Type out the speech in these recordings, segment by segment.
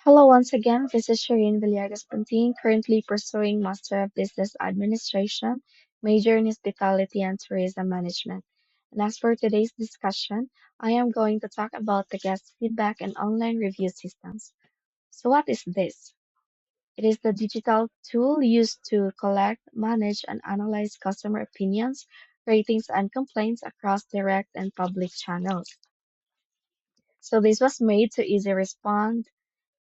Hello once again, this is Shireen Villegas Puntin, currently pursuing Master of Business Administration, major in Hospitality and Tourism Management. And as for today's discussion, I am going to talk about the guest feedback and online review systems. So what is this? It is the digital tool used to collect, manage, and analyze customer opinions, ratings, and complaints across direct and public channels. So this was made to easy respond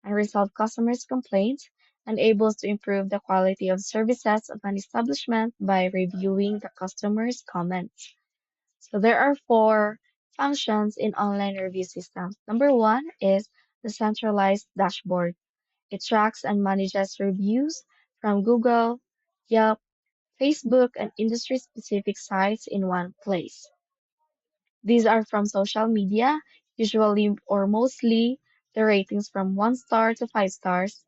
and resolve customers' complaints, and able to improve the quality of services of an establishment by reviewing the customer's comments. So there are four functions in online review systems. Number one is the centralized dashboard. It tracks and manages reviews from Google, Yelp, Facebook, and industry-specific sites in one place. These are from social media, usually or mostly the ratings from 1 star to 5 stars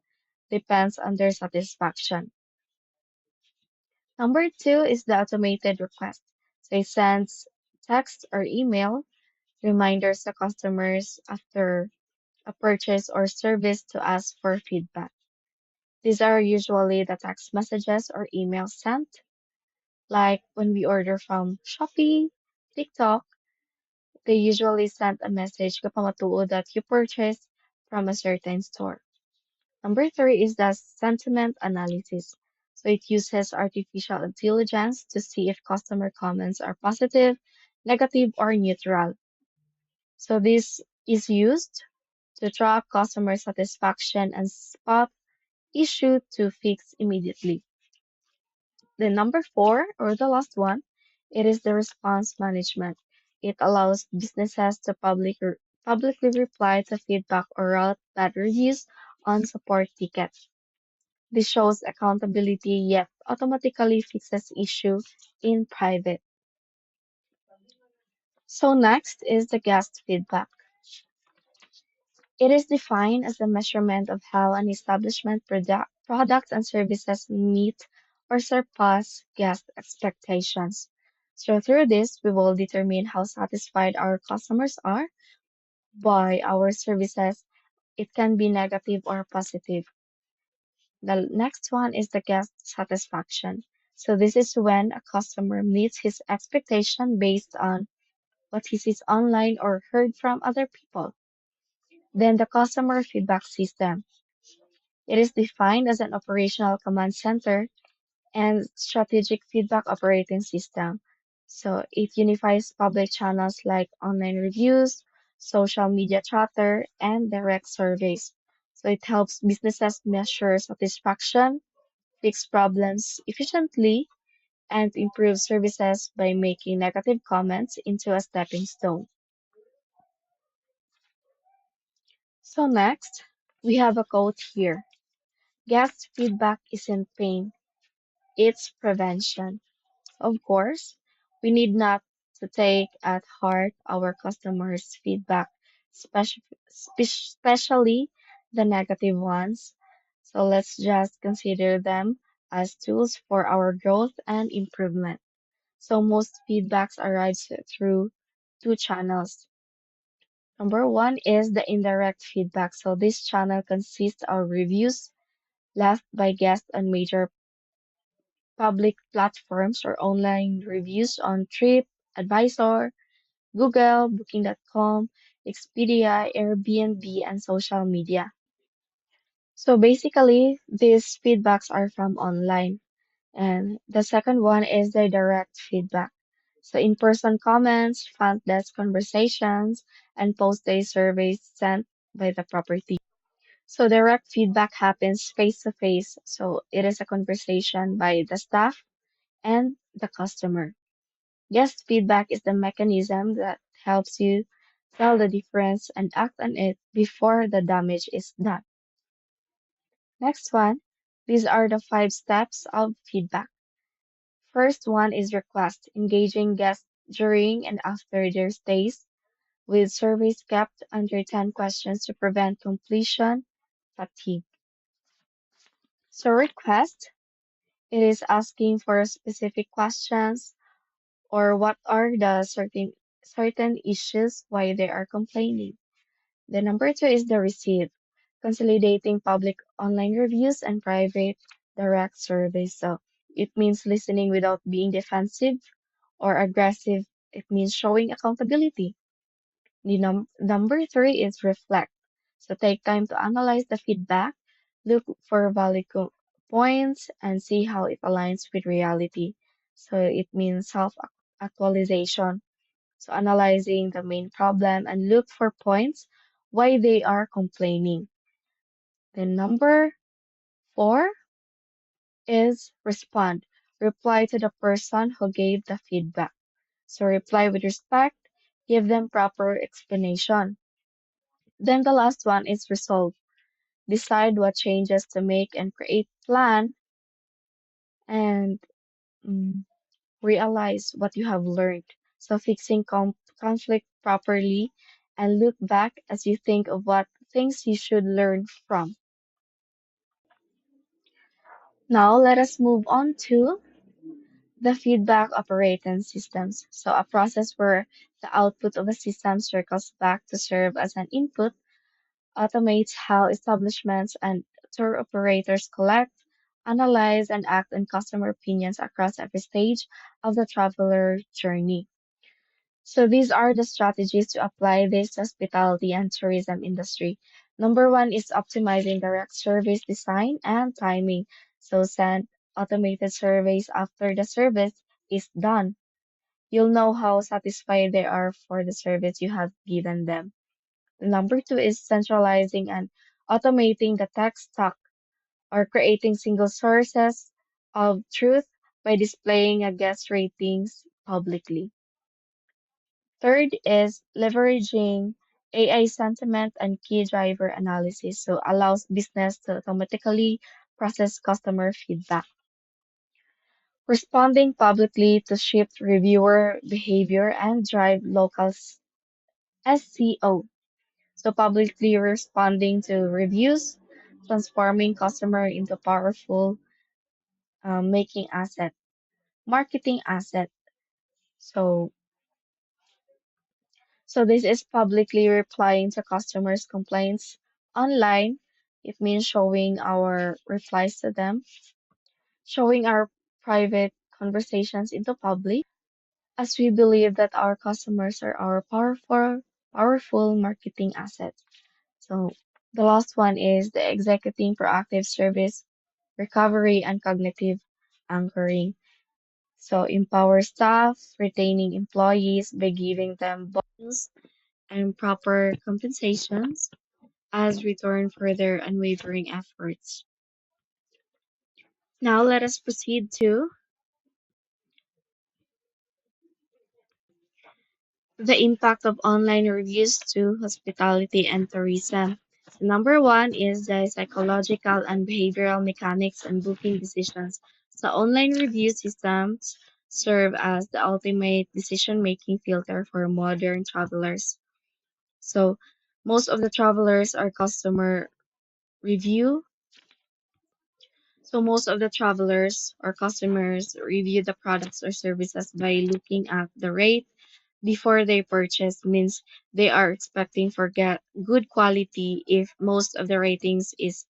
depends on their satisfaction. Number two is the automated request. So it sends text or email reminders to customers after a purchase or service to ask for feedback. These are usually the text messages or emails sent, like when we order from Shopee, TikTok, they usually send a message kapag matuod that you purchased from a certain store. Number three is the sentiment analysis. So it uses artificial intelligence to see if customer comments are positive, negative, or neutral. So this is used to track customer satisfaction and spot issue to fix immediately. Then number four, or the last one, it is the response management. It allows businesses to publicly reply to feedback or route bad reviews on support tickets. This shows accountability yet automatically fixes issue in private. So next is the guest feedback. It is defined as the measurement of how an establishment products and services meet or surpass guest expectations. So through this, we will determine how satisfied our customers are by our services. It can be negative or positive. The next one is the guest satisfaction. So this is when a customer meets his expectation based on what he sees online or heard from other people. Then the customer feedback system. It is defined as an operational command center and strategic feedback operating system. So it unifies public channels like online reviews, social media chatter, and direct surveys. So it helps businesses measure satisfaction, fix problems efficiently, and improve services by making negative comments into a stepping stone. So next, we have a quote here. Guest feedback isn't pain, it's prevention. Of course, we need not to take at heart our customers' feedback, especially the negative ones. So let's just consider them as tools for our growth and improvement. So most feedbacks arrives through two channels. Number one is the indirect feedback. So this channel consists of reviews left by guests on major public platforms or online reviews on TripAdvisor, Google, Booking.com, Expedia, Airbnb, and social media. So basically, these feedbacks are from online. And the second one is the direct feedback. So in-person comments, front desk conversations, and post-day surveys sent by the property. So direct feedback happens face to face. So it is a conversation by the staff and the customer. Guest feedback is the mechanism that helps you tell the difference and act on it before the damage is done. Next one, these are the 5 steps of feedback. First one is request, engaging guests during and after their stays with surveys kept under 10 questions to prevent completion fatigue. So request, it is asking for specific questions or what are the certain issues why they are complaining. The number two is the receive. consolidating public online reviews and private direct surveys. So it means listening without being defensive or aggressive. It means showing accountability. The number three is reflect. So take time to analyze the feedback, look for valid points, and see how it aligns with reality. So it means self actualization. So analyzing the main problem and look for points why they are complaining. Then number four is respond. Reply to the person who gave the feedback. So reply with respect, give them proper explanation. Then the last one is resolve. Decide what changes to make and create plan and mm, realize what you have learned. So fixing conflict properly and look back as you think of what things you should learn from. Now let us move on to the feedback operating systems. So a process where the output of a system circles back to serve as an input automates how establishments and tour operators collect, analyze, and act on customer opinions across every stage of the traveler journey. So these are the strategies to apply this to hospitality and tourism industry. Number one is optimizing direct service design and timing. So send automated surveys after the service is done. You'll know how satisfied they are for the service you have given them. Number two is centralizing and automating the tech stack or creating single sources of truth by displaying a guest ratings publicly. Third is leveraging AI sentiment and key driver analysis, so allows business to automatically process customer feedback. Responding publicly to shift reviewer behavior and drive local SEO. So publicly responding to reviews, transforming customer into powerful making asset, marketing asset. So So this is publicly replying to customers' complaints online. It means showing our replies to them, showing our private conversations into public, as we believe that our customers are our powerful marketing assets. So the last one is the executing proactive service recovery and cognitive anchoring. So empower staff, retaining employees by giving them bonus and proper compensations as return for their unwavering efforts. Now let us proceed to the impact of online reviews to hospitality and tourism. So number one is the psychological and behavioral mechanics and booking decisions. So online review systems serve as the ultimate decision-making filter for modern travelers. So most of the travelers are customer review So most of the travelers or customers review the products or services by looking at the rate before they purchase means they are expecting for get good quality if most of the ratings is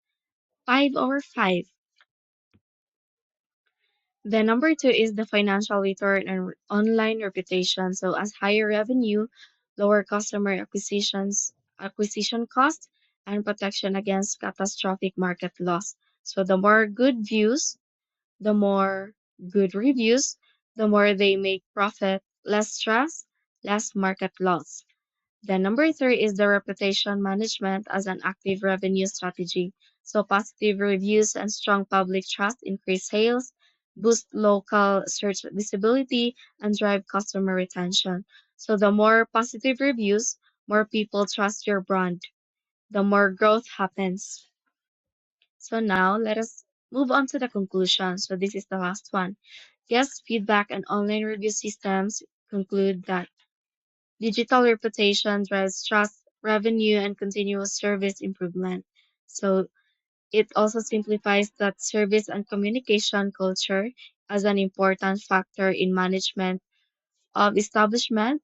5 over 5. The number two is the financial return and online reputation. So as higher revenue, lower customer acquisition cost and protection against catastrophic market loss. So the more good views the more good reviews, the more they make profit, less stress, less market loss. The number three is the reputation management as an active revenue strategy. So positive reviews and strong public trust increase sales, boost local search visibility, and drive customer retention. So the more positive reviews, more people trust your brand, the more growth happens. So now let us move on to the conclusion. So this is the last one. Guest feedback and online review systems conclude that digital reputation drives trust, revenue, and continuous service improvement. So it also simplifies that service and communication culture as an important factor in management of establishment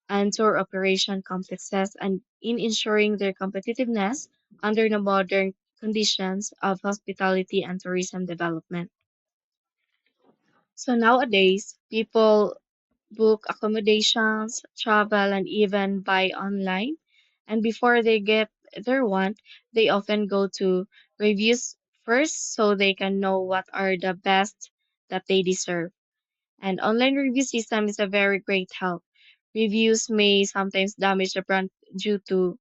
and tour operation complexes and in ensuring their competitiveness under the modern conditions of hospitality and tourism development. So nowadays, people book accommodations, travel, and even buy online. And before they get their want, they often go to reviews first so they can know what are the best that they deserve. And online review system is a very great help. Reviews may sometimes damage the brand due to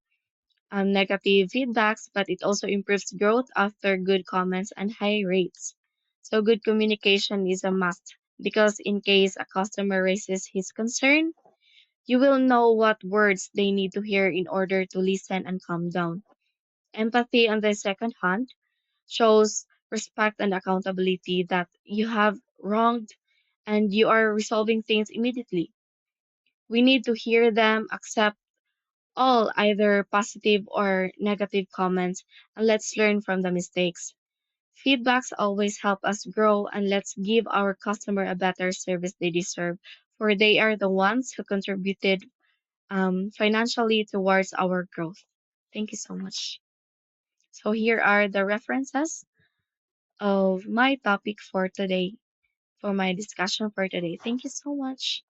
negative feedbacks, but it also improves growth after good comments and high rates. So good communication is a must because in case a customer raises his concern, you will know what words they need to hear in order to listen and calm down. Empathy, on the second hand, shows respect and accountability that you have wronged and you are resolving things immediately. We need to hear them, accept all either positive or negative comments, and let's learn from the mistakes. Feedbacks always help us grow, and let's give our customer a better service they deserve, for they are the ones who contributed financially towards our growth. Thank you so much. So here are the references of my topic for today, for my discussion for today. Thank you so much.